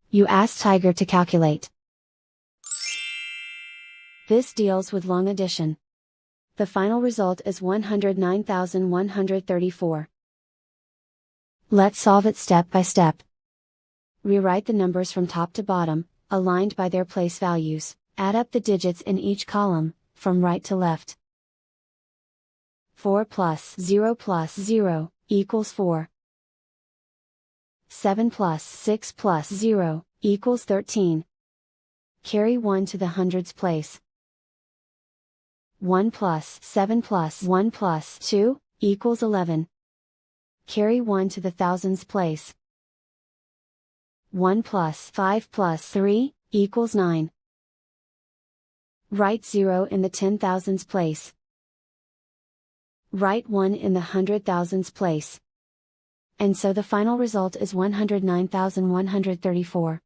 You ask Tiger to calculate. This deals with long addition. The final result is 109,134. Let's solve it step by step. Rewrite the numbers from top to bottom, aligned by their place values. Add up the digits in each column, from right to left. 4 plus 0 equals 4. 7 plus 6 plus 0 equals 13. Carry 1 to the hundreds place. 1 plus 7 plus 1 plus 2 equals 11. Carry 1 to the thousands place. 1 plus 5 plus 3 equals 9. Write 0 in the 10,000s place. Write 1 in the 100,000s place. And so the final result is 109,134.